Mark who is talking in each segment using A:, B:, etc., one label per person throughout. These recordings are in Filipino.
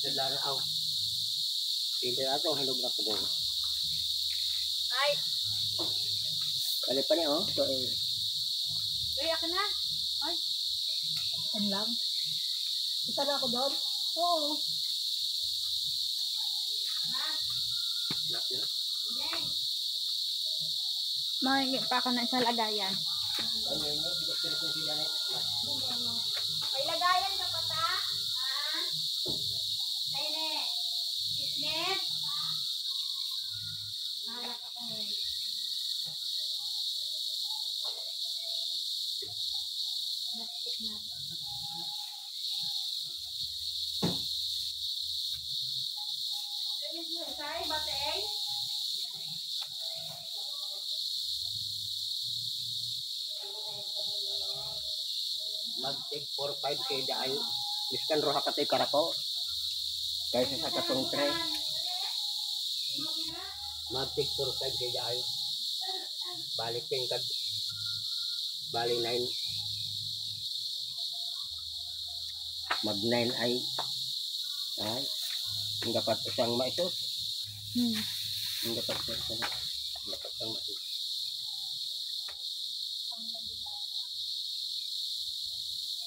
A: Dalara aw. Hindi na ito, hinog na po doon.
B: Ay!
A: Balik pa niya, oh. So,
B: Uy, akin na. Ay.
C: Yan lang. Kita na ako doon? Oo.
B: Mahingi pa ako ng isang lagayan. May lagayan ka pa ta? Ha? Nene. Isnet. Nahanap ako ngayon. Plastic na. Say, bateng.
A: mag-take 4-5 kaya dahil miskan roha katay karako. Kaysa sa katong 3. Mag-take 4-5 kaya dahil balik pingkad. Balik 9. Mag-9 ay ang dapat isang maisos. Ang dapat isang maisos.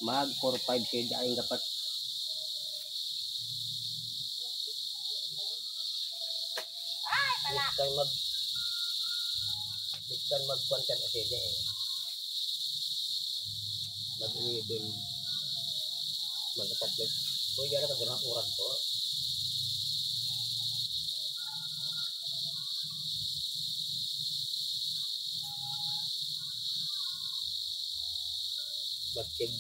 A: Mag 4-5 siya dahil dapat Biskan mag-content kasi niya eh. Mag-11 mag-tatlet. Kung yan ang kagurang kurang to. Mag-tig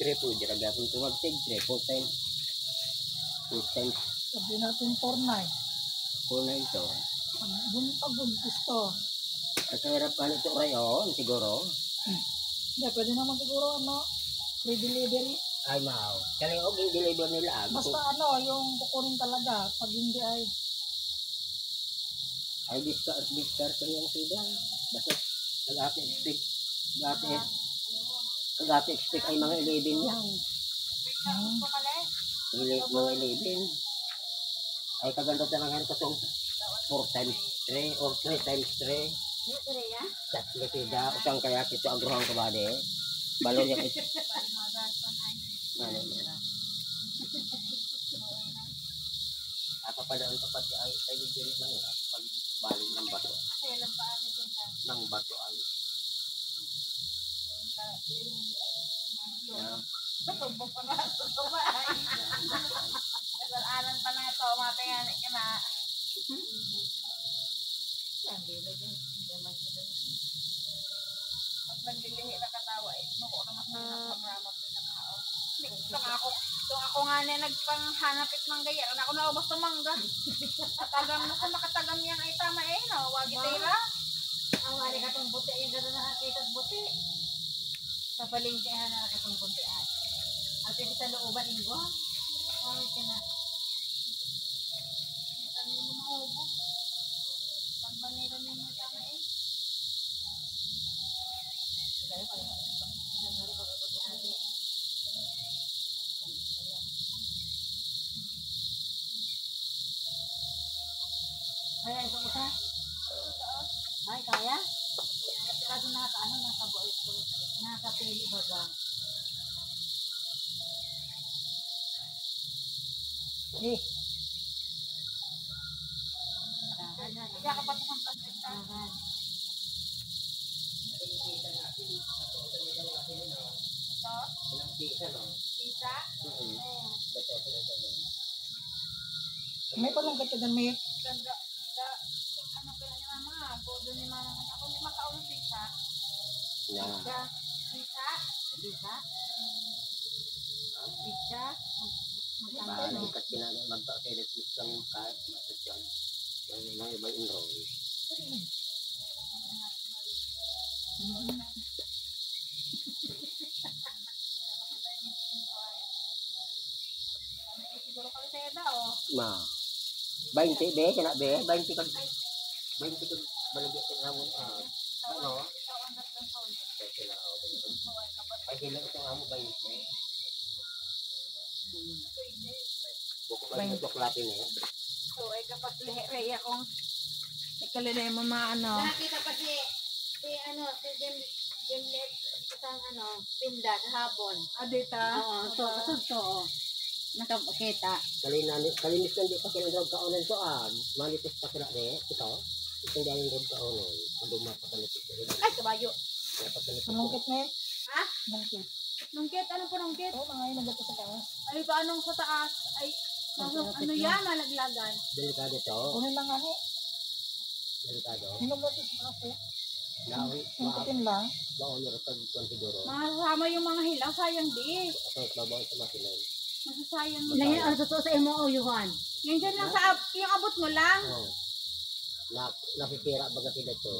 A: 3 po dyan. Gapon ito mag-tig 3 full time. Full time.
C: Sabi natin 4-9.
A: Full time to.
C: Pag-buntis to.
A: At hirap ka nito rayon siguro.
C: Hindi, pwede naman siguro free delivery.
A: Ay mao. Kaya yung deliver nila.
C: Basta yung kukunin talaga. Pag hindi ay
A: discard ko yung sida. Basta nag-ate-expect. Nag-ate-expect ay mga 11 yan. Mga 11. Ay kaganda na nga katong 4 times 3 or 3 times 3. Tatlo sida. Usang kaya kito ang gruhang kabade. Balon yung papadaan kapag ay tayo din mahirap pag baling ng bato. Ng bato ay.
B: Tumbok pa na ito. Kasalanan pa na ito. Matingan ka na. Pag naglilihi na katawa nuko na mas pangramot sa kao. Kung ako nga na nagpanghanapit manggaya, ako na ubos ng mangga. Katagam na ko makatagam yang ay tama no. Wagi tira.
C: ang wali ka itong buti. Yung gano'n nakakita buti. Sa palengke na itong buti ay. At hindi sa looban inggo. Ay, kina.
B: Ito nyo mahubo. Pagbanira nyo yung tama
C: Kaya pala. Kaya pala buti ate. Kaya itong isa? Ay, kaya? Kasi nakabuoy ko. Nakapili ba ba? Eh.
B: Kaya kapatid ng plastic ka. Ito?
A: Ilang pisa no?
B: Pisa?
C: May palong katagami.
B: Ganda. Ano kaya ni mama? Godo ni mama. Ako ni makaulong pisa.
A: Yeah.
B: Pisa?
C: Bisa? Pizza?
A: Balik at kinala magpa-edit isang kahit masasyan. Yung mga iba enroll.
B: Siguro kayo seda o.
A: Ma. 20 be, kana be, 20 kag 20 kag balagay sa namon ano?
B: Ikaw ang datlong sol.
A: Sila ay sila ito amo 20.
B: Pwede.
A: Bukupad mo tuklapin eh.
B: So, ay kapag lehe akong ikalilay mo maano.
C: Nakakita pa si Jimlet, isang pinda kahapon.
B: Adita.
C: Oo, so, nakakita.
A: Kalinis kan di pa kinandrog kaunan so manitis pa sila ito. Itong dahil drog kaunan. Ado mapakalitis sila.
B: Ay, kabayo.
C: Nungkit na
B: Ha?
C: Nungkit.
B: Nungkit? Ano po nungkit?
C: Oo, mga yun nagdato sa taas.
B: Ay, paanong sa taas? Ay, ano yan? Malaglagan.
A: Delikado to.
C: Kunin lang nga
A: Delikado.
C: Hinom natin sa taas eh.
A: Nawi,
C: Nungkitin lang.
A: maunir pag konsiguro.
B: Masasama yung mga hilaw. Sayang di.
A: At mabaw sa masilan.
B: Masasayang mo.
C: Ilan yan ang totoo sa imo o Yuhan?
B: Yan dyan lang sa yung abot mo lang.
A: Oh. Napipira baga sila to.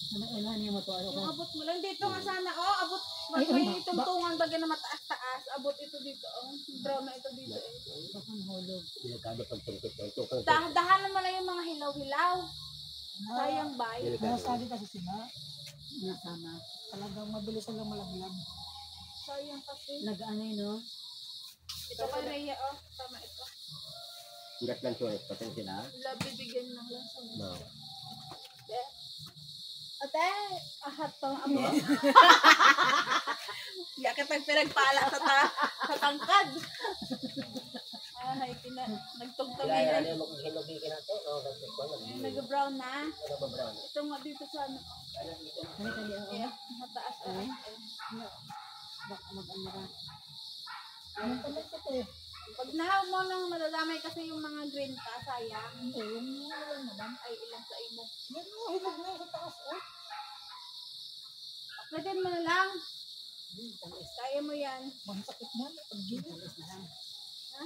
C: Ano niyo mo to?
B: Yung abot mo lang. Dito nga sana. Oh, abot.
C: Ay,
B: May tungtungan baga na mataas-taas. Abot ito dito. Oh. Brown na ito dito eh.
C: Baka mahulog.
A: Delikado pag tungkit na ito.
B: Dahan mo lang yung mga hilaw-hilaw. Sayang ba?
A: Delikado.
C: Nasabi kasi sila. Nasama. Talagang mabilis silang malaglag.
B: Sayang kasi.
C: Nag-ano yun, no?
B: Ito kay Rhea, oh. Tama ito.
A: Gat lang sulit. Patang sila.
B: Bibigyan ng lang sa mga.
A: No.
B: Ate, ahat tong abo. Hindi ka pinagpala sa tangkad. Ay, nagtugtog
A: Kaya
B: yan.
A: ano yung hinugi ka na to?
B: Nag-brown na.
A: Ano ba brown?
B: Ito nga dito sa ano. Yeah, mataas.
C: Baka mag-ano ka. Ano pala ito eh?
B: Pag nahaw mo nang madadamay kasi yung mga green ka, sayang.
C: Hindi, yung ano naman.
B: Ay, ilang sa imo.
C: Yan mo, hinog na yung sa taas eh.
B: Lagyan mo na lang. Kaya mo yan.
C: Masakit na. Pag-gilis na lang.
B: Ha?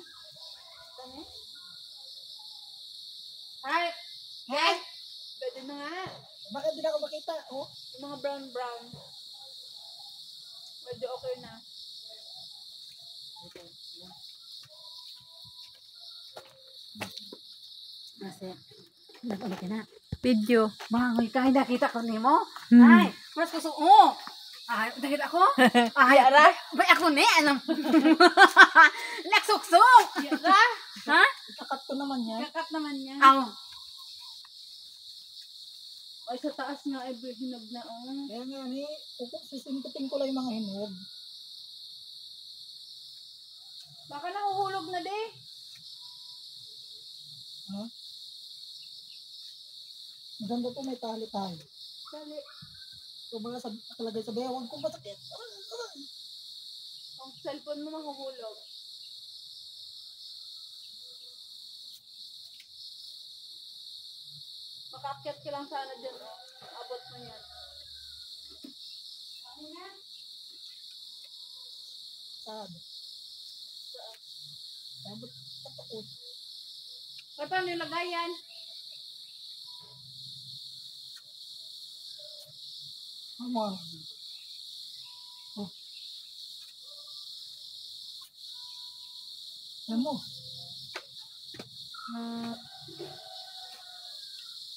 B: Tane? Hi! Yes! Pwede na nga.
C: Bakit di na ako makita? Oh.
B: Yung mga brown. Medyo okay na.
C: Kasi, nag-ano ka na.
B: Video.
C: Mangoy ka, nakita ko ni mo.
B: Hmm.
C: Ay, mas gusto mo. Ay, nakita ko. Ay,
B: Yara?
C: Bay ako ni, ano? Naksuksok.
B: Yara?
C: Ha? Kakat ko naman yan.
B: Kakat naman yan.
C: Aw.
B: Ay, sa taas nga ay hinog na. Oh.
C: Kaya nga ni, sisimpitin ko lang yung mga hinog.
B: Baka nahuhulog na de.
C: Ha? Maganda to, may tali-tali.
B: Dali.
C: So, mga nakalagay sa bewang ko, masakit.
B: Ang cellphone mo mahuhulog. Makaakyat ka lang sana dyan. Abot mo yan. Ano na?
C: Sabi. Sabot, katakot.
B: Ay, paano yung lagayan?
C: Amang. Oh. Yan mo.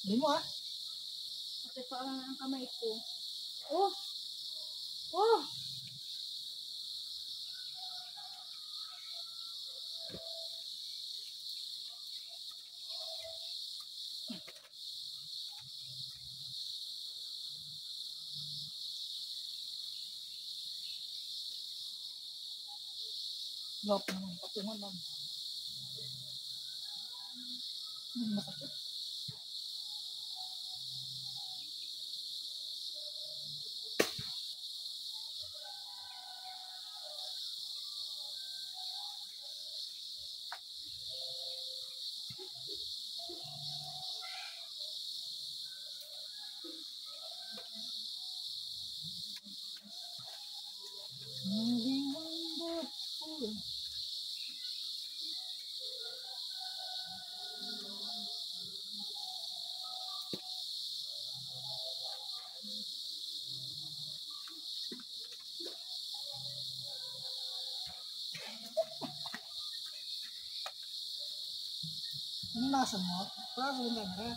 C: Hindi mo ha.
B: Kasi parang ang kamay ko. Oh! Oh!
C: Lop naman, patungan lang. Masakit. Ano nasa mo? Para sa camera.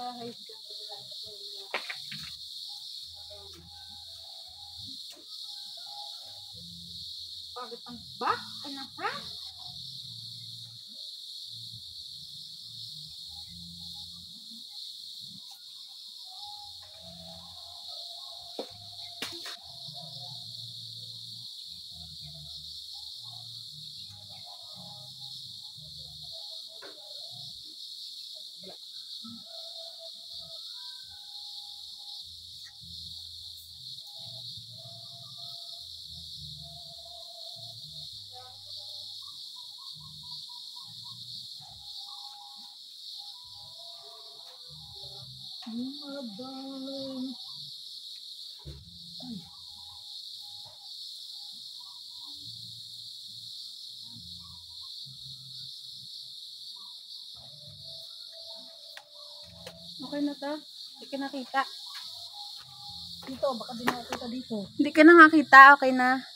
B: bahay ka. Pagod ang back? Ano ha? Okay na to. Hindi ka nakita.
C: Dito, baka di nakita dito.
B: Hindi ka na nakita. Okay na.